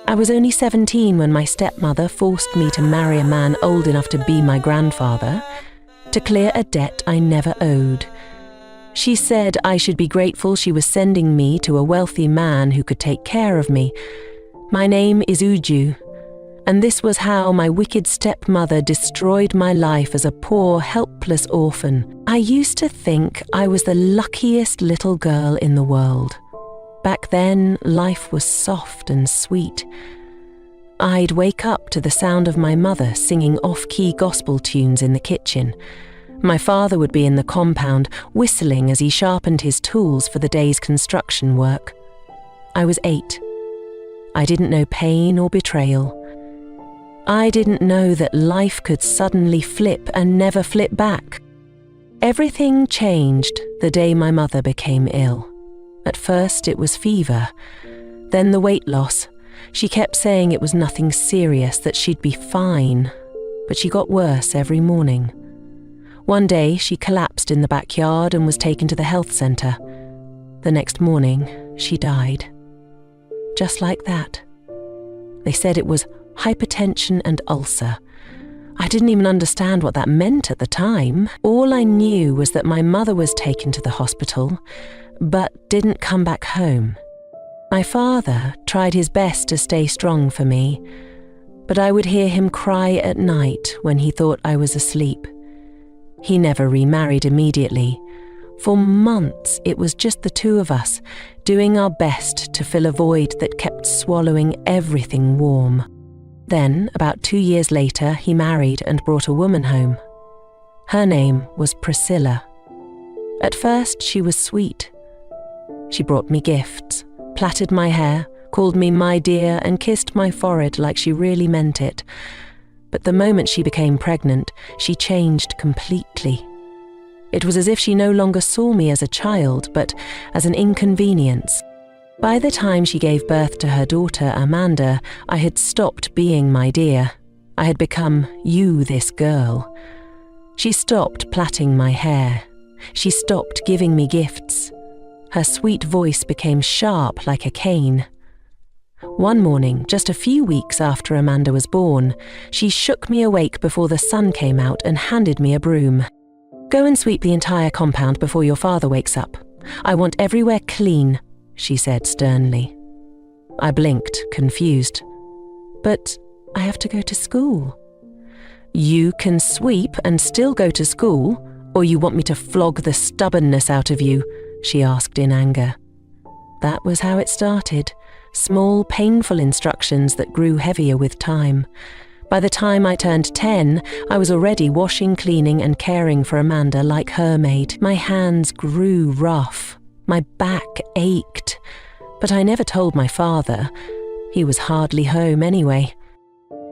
I was only 17 when my stepmother forced me to marry a man old enough to be my grandfather, to clear a debt I never owed. She said I should be grateful she was sending me to a wealthy man who could take care of me. My name is Uju, and this was how my wicked stepmother destroyed my life as a poor, helpless orphan. I used to think I was the luckiest little girl in the world. Back then, life was soft and sweet. I'd wake up to the sound of my mother singing off-key gospel tunes in the kitchen. My father would be in the compound, whistling as he sharpened his tools for the day's construction work. I was 8. I didn't know pain or betrayal. I didn't know that life could suddenly flip and never flip back. Everything changed the day my mother became ill. At first it was fever, then the weight loss. She kept saying it was nothing serious, that she'd be fine, but she got worse every morning. One day she collapsed in the backyard and was taken to the health centre. The next morning she died. Just like that. They said it was hypertension and ulcer. I didn't even understand what that meant at the time. All I knew was that my mother was taken to the hospital, but didn't come back home. My father tried his best to stay strong for me, but I would hear him cry at night when he thought I was asleep. He never remarried immediately. For months it was just the two of us, doing our best to fill a void that kept swallowing everything warm. Then, about 2 years later, he married and brought a woman home. Her name was Priscilla. At first she was sweet. She brought me gifts, plaited my hair, called me my dear, and kissed my forehead like she really meant it. But the moment she became pregnant, she changed completely. It was as if she no longer saw me as a child, but as an inconvenience. By the time she gave birth to her daughter, Amanda, I had stopped being my dear. I had become you, this girl. She stopped plaiting my hair. She stopped giving me gifts. Her sweet voice became sharp like a cane. One morning, just a few weeks after Amanda was born, she shook me awake before the sun came out and handed me a broom. "Go and sweep the entire compound before your father wakes up. I want everywhere clean," she said sternly. I blinked, confused. "But I have to go to school." "You can sweep and still go to school, or you want me to flog the stubbornness out of you?" she asked in anger. That was how it started. Small, painful instructions that grew heavier with time. By the time I turned 10, I was already washing, cleaning and caring for Amanda like her maid. My hands grew rough. My back ached. But I never told my father. He was hardly home anyway.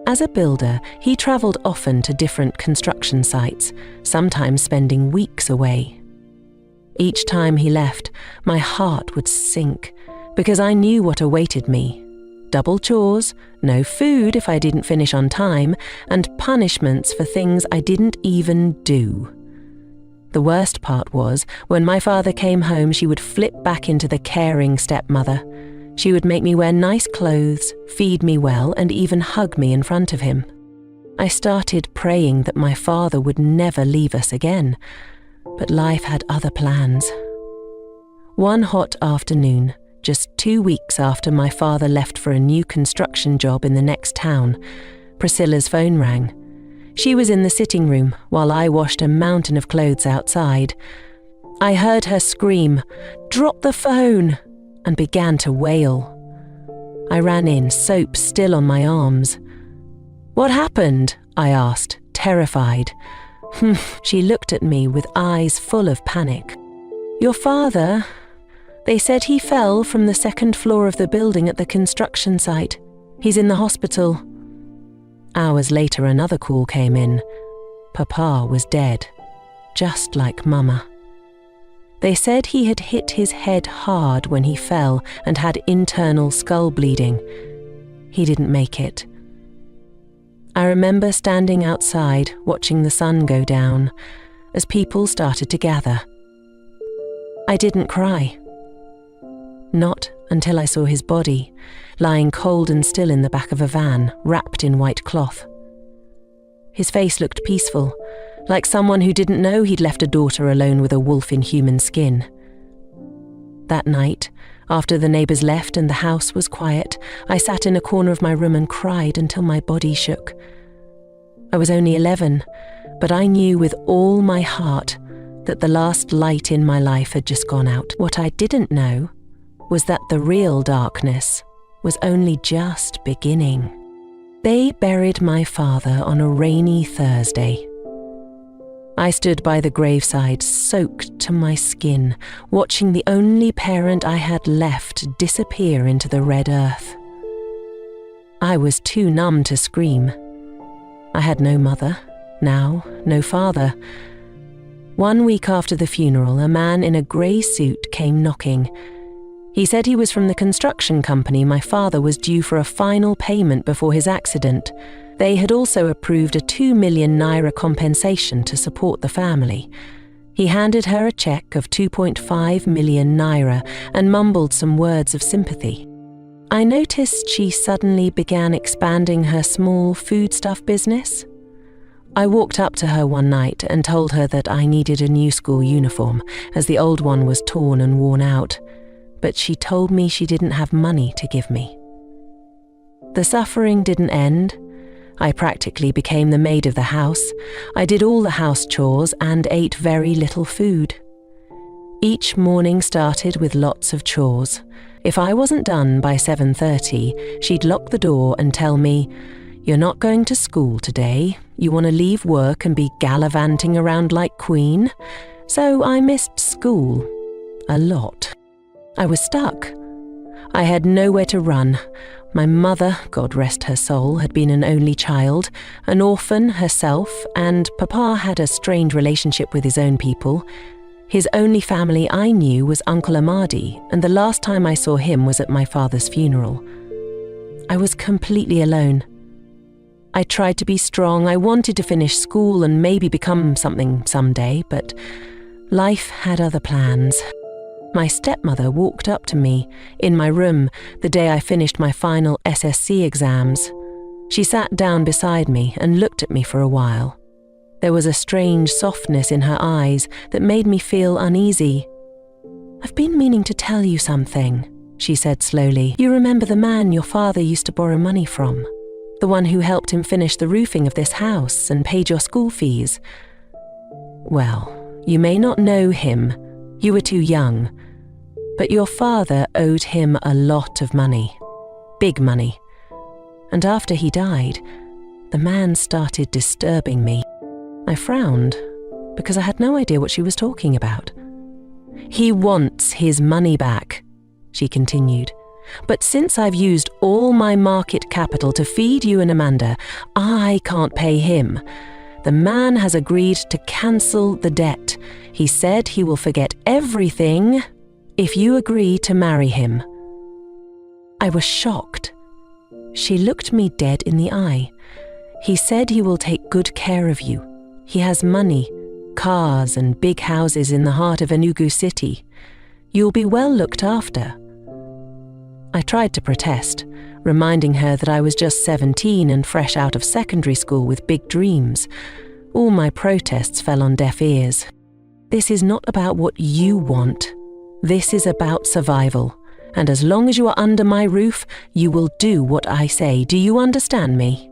As a builder, he travelled often to different construction sites, sometimes spending weeks away. Each time he left, my heart would sink, because I knew what awaited me. Double chores, no food if I didn't finish on time, and punishments for things I didn't even do. The worst part was, when my father came home, she would flip back into the caring stepmother. She would make me wear nice clothes, feed me well, and even hug me in front of him. I started praying that my father would never leave us again, but life had other plans. One hot afternoon, just 2 weeks after my father left for a new construction job in the next town, Priscilla's phone rang. She was in the sitting room while I washed a mountain of clothes outside. I heard her scream, "Drop the phone!" and began to wail. I ran in, soap still on my arms. "What happened?" I asked, terrified. She looked at me with eyes full of panic. "Your father, they said he fell from the second floor of the building at the construction site. He's in the hospital." Hours later, another call came in. Papa was dead, just like Mama. They said he had hit his head hard when he fell and had internal skull bleeding. He didn't make it. I remember standing outside watching the sun go down as people started to gather. I didn't cry. Not until I saw his body, lying cold and still in the back of a van, wrapped in white cloth. His face looked peaceful, like someone who didn't know he'd left a daughter alone with a wolf in human skin. That night, after the neighbours left and the house was quiet, I sat in a corner of my room and cried until my body shook. I was only 11, but I knew with all my heart that the last light in my life had just gone out. What I didn't know was that the real darkness was only just beginning. They buried my father on a rainy Thursday. I stood by the graveside, soaked to my skin, watching the only parent I had left disappear into the red earth. I was too numb to scream. I had no mother, now no father. 1 week after the funeral, a man in a grey suit came knocking. He said he was from the construction company my father was due for a final payment before his accident. They had also approved a 2 million naira compensation to support the family. He handed her a cheque of 2.5 million naira and mumbled some words of sympathy. I noticed she suddenly began expanding her small foodstuff business. I walked up to her one night and told her that I needed a new school uniform, as the old one was torn and worn out, but she told me she didn't have money to give me. The suffering didn't end. I practically became the maid of the house. I did all the house chores and ate very little food. Each morning started with lots of chores. If I wasn't done by 7:30, she'd lock the door and tell me, "You're not going to school today. You want to leave work and be gallivanting around like Queen?" So I missed school. A lot. I was stuck. I had nowhere to run. My mother, God rest her soul, had been an only child, an orphan herself, and Papa had a strained relationship with his own people. His only family I knew was Uncle Amadi, and the last time I saw him was at my father's funeral. I was completely alone. I tried to be strong. I wanted to finish school and maybe become something someday, but life had other plans. My stepmother walked up to me in my room the day I finished my final SSC exams. She sat down beside me and looked at me for a while. There was a strange softness in her eyes that made me feel uneasy. "I've been meaning to tell you something," she said slowly. "You remember the man your father used to borrow money from? The one who helped him finish the roofing of this house and paid your school fees? Well, you may not know him. You were too young. But your father owed him a lot of money. Big money. And after he died, the man started disturbing me." I frowned, because I had no idea what she was talking about. "He wants his money back," she continued. "But since I've used all my market capital to feed you and Amanda, I can't pay him. The man has agreed to cancel the debt. He said he will forget everything if you agree to marry him." I was shocked. She looked me dead in the eye. "He said he will take good care of you. He has money, cars and big houses in the heart of Enugu City. You'll be well looked after." I tried to protest, reminding her that I was just 17 and fresh out of secondary school with big dreams. All my protests fell on deaf ears. "This is not about what you want. This is about survival. And as long as you are under my roof, you will do what I say. Do you understand me?"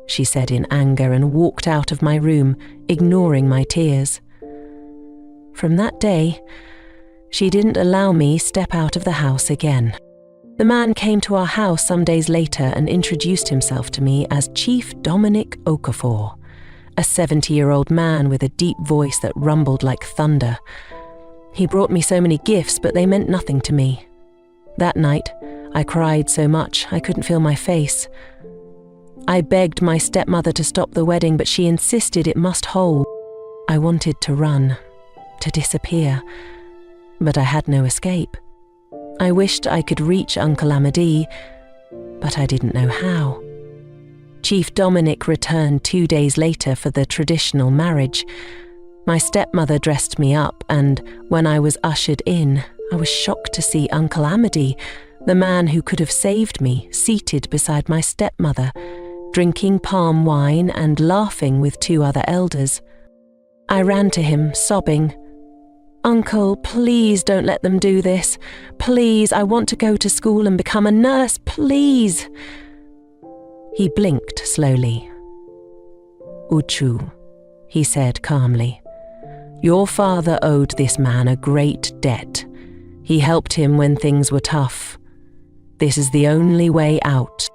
she said in anger and walked out of my room, ignoring my tears. From that day, she didn't allow me step out of the house again. The man came to our house some days later and introduced himself to me as Chief Dominic Okafor, a 70-year-old man with a deep voice that rumbled like thunder. He brought me so many gifts, but they meant nothing to me. That night, I cried so much I couldn't feel my face. I begged my stepmother to stop the wedding, but she insisted it must hold. I wanted to run, to disappear, but I had no escape. I wished I could reach Uncle Amadi, but I didn't know how. Chief Dominic returned 2 days later for the traditional marriage. My stepmother dressed me up, and when I was ushered in, I was shocked to see Uncle Amity, the man who could have saved me, seated beside my stepmother, drinking palm wine and laughing with 2 other elders. I ran to him, sobbing, "Uncle, please don't let them do this. Please, I want to go to school and become a nurse, please." He blinked slowly. "Uchu," he said calmly. "Your father owed this man a great debt. He helped him when things were tough. This is the only way out."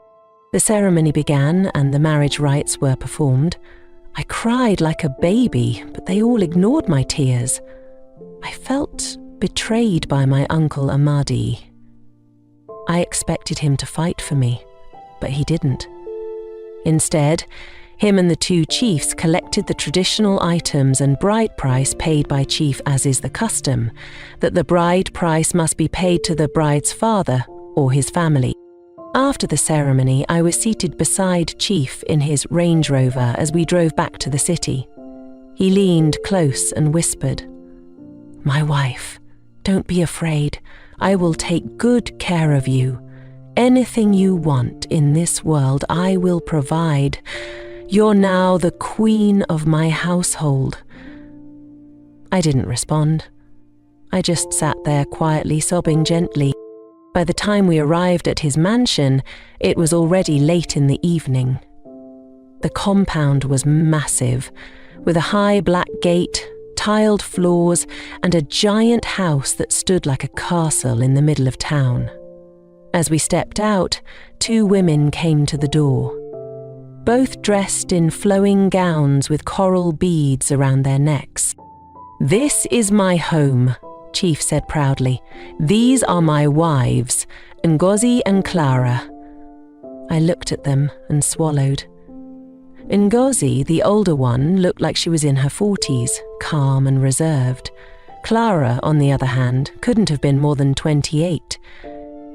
The ceremony began and the marriage rites were performed. I cried like a baby, but they all ignored my tears. I felt betrayed by my uncle Amadi. I expected him to fight for me, but he didn't. Instead, him and the 2 chiefs collected the traditional items and bride price paid by chief, as is the custom, that the bride price must be paid to the bride's father or his family. After the ceremony, I was seated beside Chief in his Range Rover as we drove back to the city. He leaned close and whispered, "My wife, don't be afraid. I will take good care of you. Anything you want in this world, I will provide. You're now the queen of my household." I didn't respond. I just sat there quietly sobbing gently. By the time we arrived at his mansion, it was already late in the evening. The compound was massive, with a high black gate, tiled floors, and a giant house that stood like a castle in the middle of town. As we stepped out, 2 women came to the door. Both dressed in flowing gowns with coral beads around their necks. "This is my home," Chief said proudly. "These are my wives, Ngozi and Clara." I looked at them and swallowed. Ngozi, the older one, looked like she was in her 40s, calm and reserved. Clara, on the other hand, couldn't have been more than 28.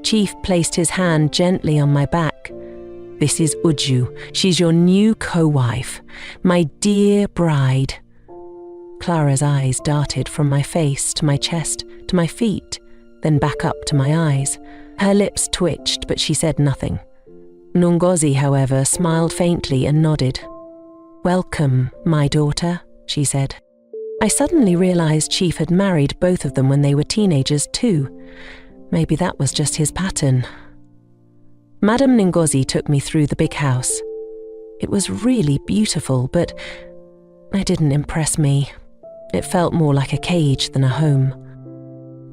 Chief placed his hand gently on my back. "This is Uju. She's your new co-wife, my dear bride." Clara's eyes darted from my face to my chest to my feet, then back up to my eyes. Her lips twitched, but she said nothing. Ngozi, however, smiled faintly and nodded. "Welcome, my daughter," she said. I suddenly realized Chief had married both of them when they were teenagers too. Maybe that was just his pattern. Madame Ngozi took me through the big house. It was really beautiful, but it didn't impress me. It felt more like a cage than a home.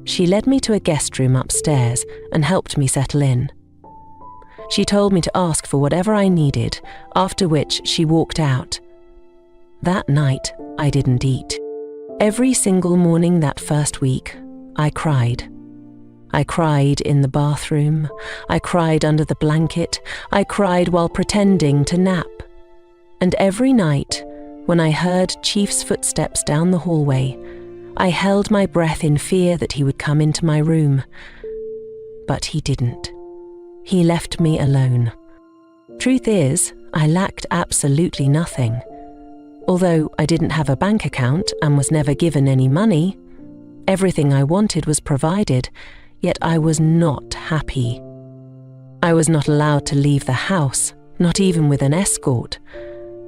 She led me to a guest room upstairs and helped me settle in. She told me to ask for whatever I needed, after which she walked out. That night, I didn't eat. Every single morning that first week, I cried. I cried in the bathroom, I cried under the blanket, I cried while pretending to nap. And every night, when I heard Chief's footsteps down the hallway, I held my breath in fear that he would come into my room. But he didn't. He left me alone. Truth is, I lacked absolutely nothing. Although I didn't have a bank account and was never given any money, everything I wanted was provided, yet I was not happy. I was not allowed to leave the house, not even with an escort.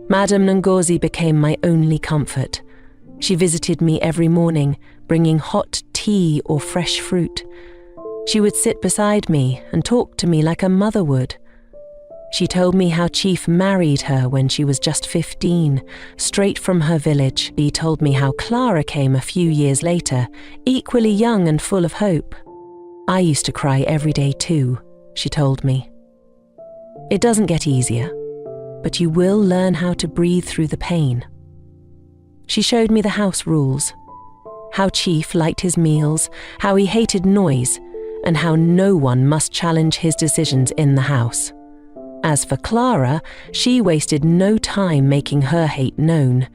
Madame Ngozi became my only comfort. She visited me every morning, bringing hot tea or fresh fruit. She would sit beside me and talk to me like a mother would. She told me how Chief married her when she was just 15, straight from her village. He told me how Clara came a few years later, equally young and full of hope. I used to cry every day too, she told me. It doesn't get easier, but you will learn how to breathe through the pain. She showed me the house rules, how Chief liked his meals, how he hated noise, and how no one must challenge his decisions in the house. As for Clara, she wasted no time making her hate known.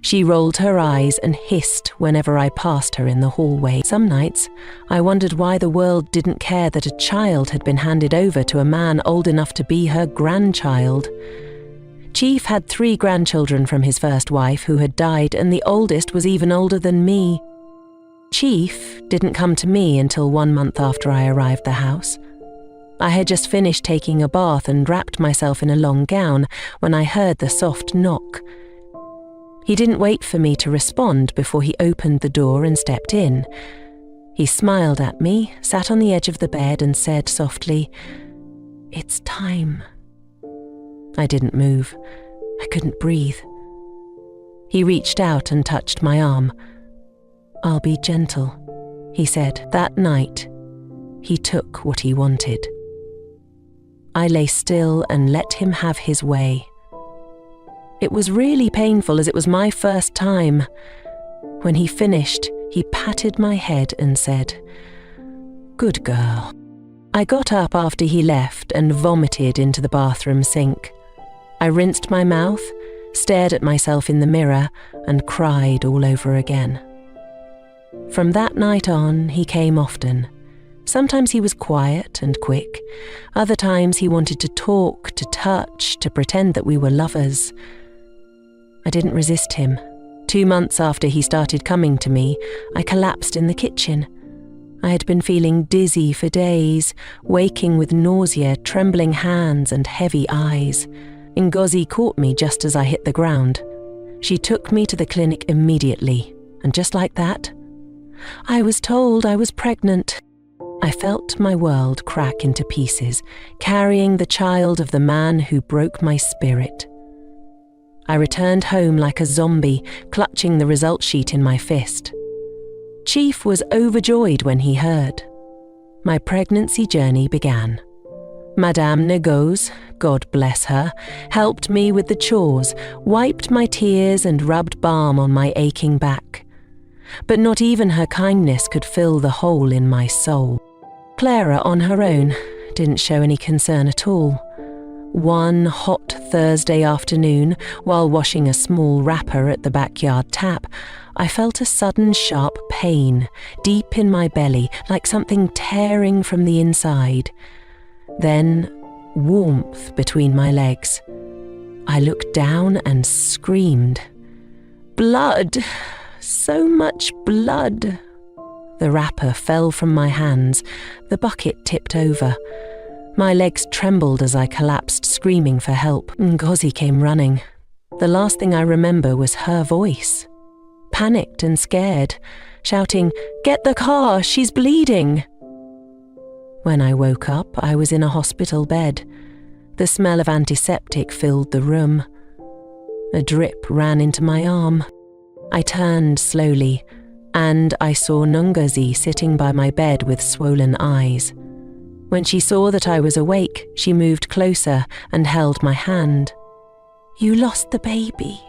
She rolled her eyes and hissed whenever I passed her in the hallway. Some nights, I wondered why the world didn't care that a child had been handed over to a man old enough to be her grandchild. Chief had 3 grandchildren from his first wife who had died, and the oldest was even older than me. Chief didn't come to me until 1 month after I arrived at the house. I had just finished taking a bath and wrapped myself in a long gown when I heard the soft knock. He didn't wait for me to respond before he opened the door and stepped in. He smiled at me, sat on the edge of the bed and said softly, "It's time." I didn't move. I couldn't breathe. He reached out and touched my arm. "I'll be gentle," he said. That night, he took what he wanted. I lay still and let him have his way. It was really painful as it was my first time. When he finished, he patted my head and said, "Good girl." I got up after he left and vomited into the bathroom sink. I rinsed my mouth, stared at myself in the mirror, and cried all over again. From that night on, he came often. Sometimes he was quiet and quick. Other times he wanted to talk, to touch, to pretend that we were lovers. I didn't resist him. 2 months after he started coming to me, I collapsed in the kitchen. I had been feeling dizzy for days, waking with nausea, trembling hands and heavy eyes. Ngozi caught me just as I hit the ground. She took me to the clinic immediately, and just like that, I was told I was pregnant. I felt my world crack into pieces, carrying the child of the man who broke my spirit. I returned home like a zombie, clutching the result sheet in my fist. Chief was overjoyed when he heard. My pregnancy journey began. Madame Ngozi, God bless her, helped me with the chores, wiped my tears and rubbed balm on my aching back. But not even her kindness could fill the hole in my soul. Clara, on her own, didn't show any concern at all. One hot Thursday afternoon, while washing a small wrapper at the backyard tap, I felt a sudden sharp pain deep in my belly, like something tearing from the inside. Then, warmth between my legs. I looked down and screamed. Blood! So much blood! The wrapper fell from my hands. The bucket tipped over. My legs trembled as I collapsed, screaming for help. Ngozi came running. The last thing I remember was her voice. Panicked and scared, shouting, "Get the car, she's bleeding!" When I woke up, I was in a hospital bed. The smell of antiseptic filled the room. A drip ran into my arm. I turned slowly, and I saw Ngozi sitting by my bed with swollen eyes. When she saw that I was awake, she moved closer and held my hand. "You lost the baby,"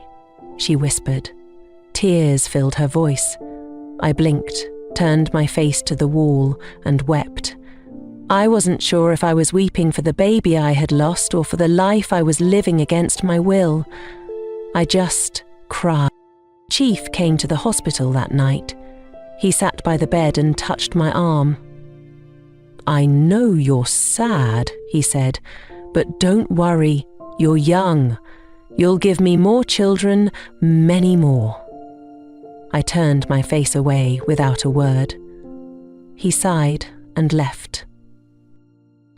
she whispered. Tears filled her voice. I blinked, turned my face to the wall, and wept. I wasn't sure if I was weeping for the baby I had lost or for the life I was living against my will. I just cried. Chief came to the hospital that night. He sat by the bed and touched my arm. "I know you're sad," he said, "but don't worry, you're young. You'll give me more children, many more." I turned my face away without a word. He sighed and left.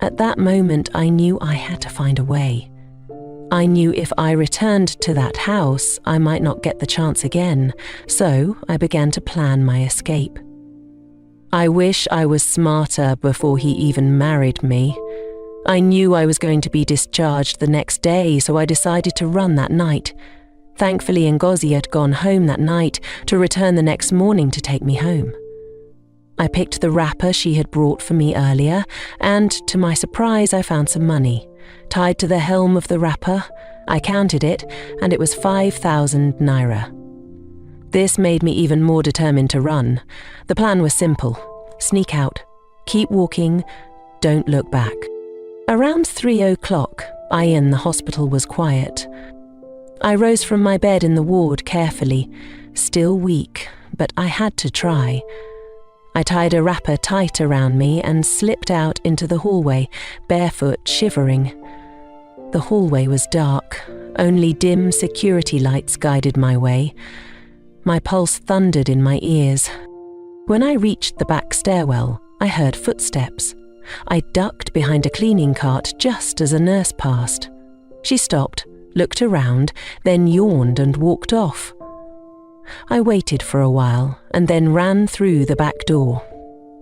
At that moment, I knew I had to find a way. I knew if I returned to that house, I might not get the chance again, so I began to plan my escape. I wish I was smarter before he even married me. I knew I was going to be discharged the next day, so I decided to run that night. Thankfully, Ngozi had gone home that night to return the next morning to take me home. I picked the wrapper she had brought for me earlier, and to my surprise, I found some money. Tied to the helm of the wrapper, I counted it, and it was 5,000 naira. This made me even more determined to run. The plan was simple. Sneak out, keep walking, don't look back. Around 3:00, I in the hospital was quiet. I rose from my bed in the ward carefully, still weak, but I had to try. I tied a wrapper tight around me and slipped out into the hallway, barefoot, shivering. The hallway was dark. Only dim security lights guided my way. My pulse thundered in my ears. When I reached the back stairwell, I heard footsteps. I ducked behind a cleaning cart just as a nurse passed. She stopped, looked around, then yawned and walked off. I waited for a while and then ran through the back door,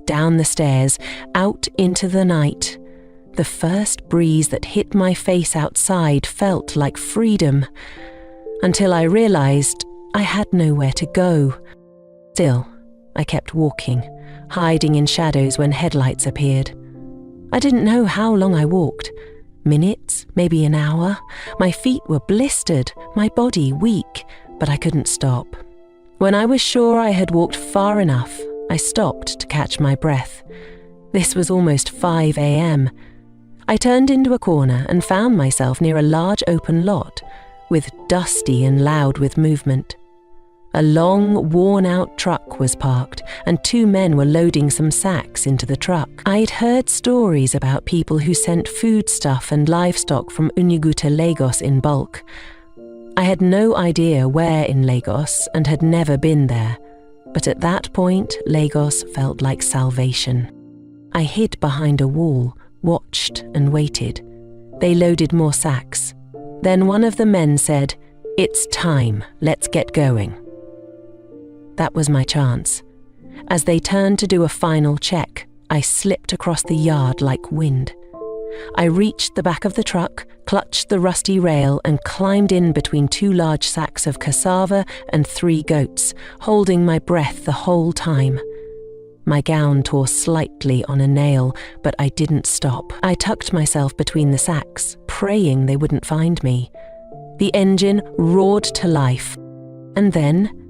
down the stairs, out into the night. The first breeze that hit my face outside felt like freedom, until I realized I had nowhere to go. Still, I kept walking, hiding in shadows when headlights appeared. I didn't know how long I walked. Minutes, maybe an hour. My feet were blistered, my body weak, but I couldn't stop. When I was sure I had walked far enough, I stopped to catch my breath. This was almost 5 a.m. I turned into a corner and found myself near a large open lot, with dusty and loud with movement. A long, worn-out truck was parked, and 2 men were loading some sacks into the truck. I'd heard stories about people who sent foodstuff and livestock from Enugu to Lagos in bulk. I had no idea where in Lagos and had never been there, but at that point, Lagos felt like salvation. I hid behind a wall, watched and waited. They loaded more sacks. Then one of the men said, "It's time, let's get going." That was my chance. As they turned to do a final check, I slipped across the yard like wind. I reached the back of the truck, clutched the rusty rail and climbed in between 2 large sacks of cassava and 3 goats, holding my breath the whole time. My gown tore slightly on a nail, but I didn't stop. I tucked myself between the sacks, praying they wouldn't find me. The engine roared to life, and then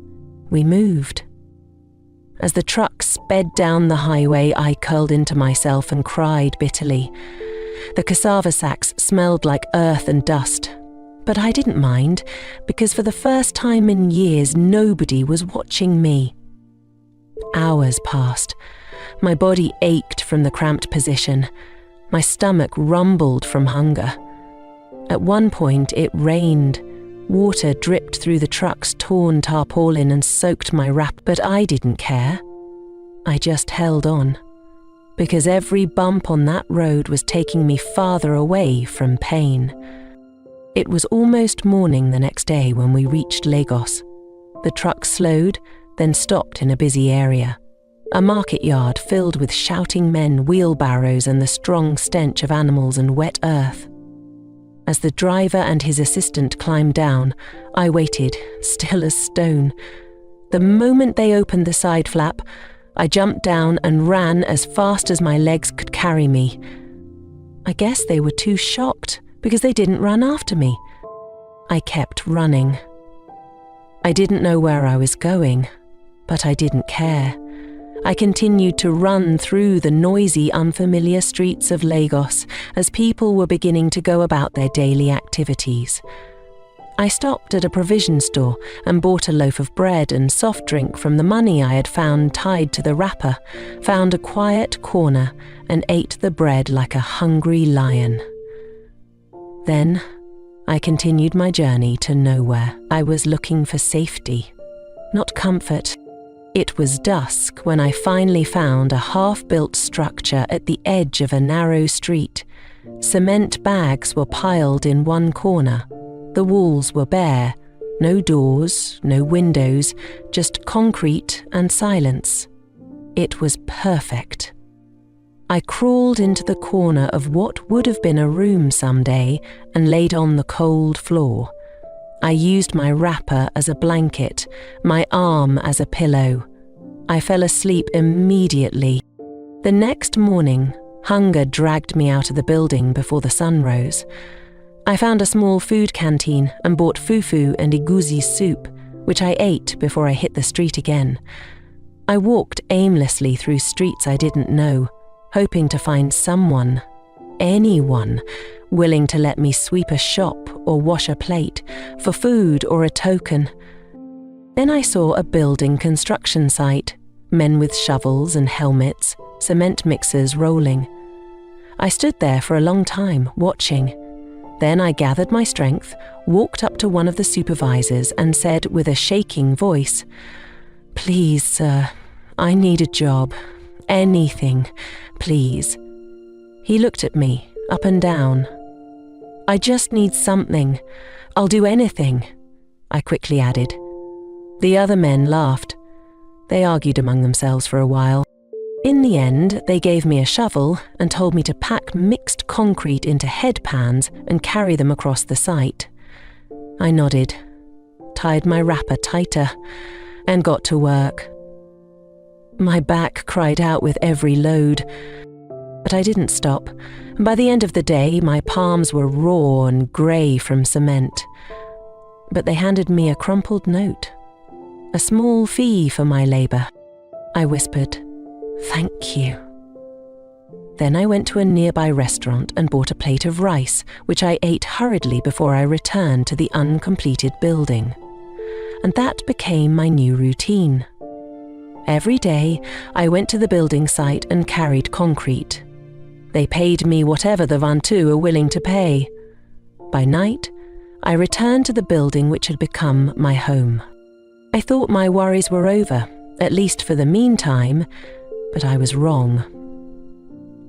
we moved. As the truck sped down the highway, I curled into myself and cried bitterly. The cassava sacks smelled like earth and dust, but I didn't mind, because for the first time in years, nobody was watching me. Hours passed. My body ached from the cramped position. My stomach rumbled from hunger. At one point, it rained. Water dripped through the truck's torn tarpaulin and soaked my wrap, but I didn't care. I just held on, because every bump on that road was taking me farther away from pain. It was almost morning the next day when we reached Lagos. The truck slowed, then stopped in a busy area. A market yard filled with shouting men, wheelbarrows, and the strong stench of animals and wet earth. As the driver and his assistant climbed down, I waited, still as stone. The moment they opened the side flap, I jumped down and ran as fast as my legs could carry me. I guess they were too shocked because they didn't run after me. I kept running. I didn't know where I was going, but I didn't care. I continued to run through the noisy, unfamiliar streets of Lagos as people were beginning to go about their daily activities. I stopped at a provision store and bought a loaf of bread and soft drink from the money I had found tied to the wrapper, found a quiet corner and ate the bread like a hungry lion. Then I continued my journey to nowhere. I was looking for safety, not comfort. It was dusk when I finally found a half-built structure at the edge of a narrow street. Cement bags were piled in one corner. The walls were bare. No doors, no windows, just concrete and silence. It was perfect. I crawled into the corner of what would have been a room someday and laid on the cold floor. I used my wrapper as a blanket, my arm as a pillow. I fell asleep immediately. The next morning, hunger dragged me out of the building before the sun rose. I found a small food canteen and bought fufu and egusi soup, which I ate before I hit the street again. I walked aimlessly through streets I didn't know, hoping to find someone, anyone, willing to let me sweep a shop or wash a plate, for food or a token. Then I saw a building construction site, men with shovels and helmets, cement mixers rolling. I stood there for a long time, watching. Then I gathered my strength, walked up to one of the supervisors and said with a shaking voice, "Please, sir, I need a job. Anything, please." He looked at me, up and down. "I just need something. I'll do anything," I quickly added. The other men laughed. They argued among themselves for a while. In the end, they gave me a shovel and told me to pack mixed concrete into headpans and carry them across the site. I nodded, tied my wrapper tighter, and got to work. My back cried out with every load, but I didn't stop, and by the end of the day, my palms were raw and grey from cement. But they handed me a crumpled note, a small fee for my labour. I whispered, "Thank you." Then I went to a nearby restaurant and bought a plate of rice, which I ate hurriedly before I returned to the uncompleted building. And that became my new routine. Every day, I went to the building site and carried concrete. They paid me whatever the Vantu were willing to pay. By night, I returned to the building which had become my home. I thought my worries were over, at least for the meantime, but I was wrong.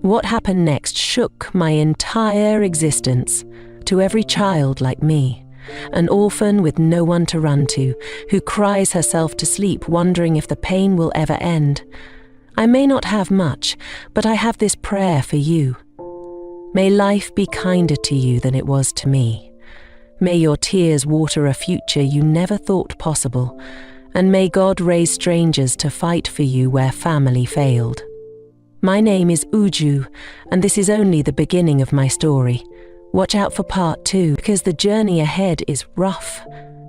What happened next shook my entire existence. To every child like me, an orphan with no one to run to, who cries herself to sleep wondering if the pain will ever end. I may not have much, but I have this prayer for you. May life be kinder to you than it was to me. May your tears water a future you never thought possible, and may God raise strangers to fight for you where family failed. My name is Uju, and this is only the beginning of my story. Watch out for part 2, because the journey ahead is rough,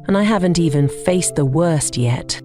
and I haven't even faced the worst yet.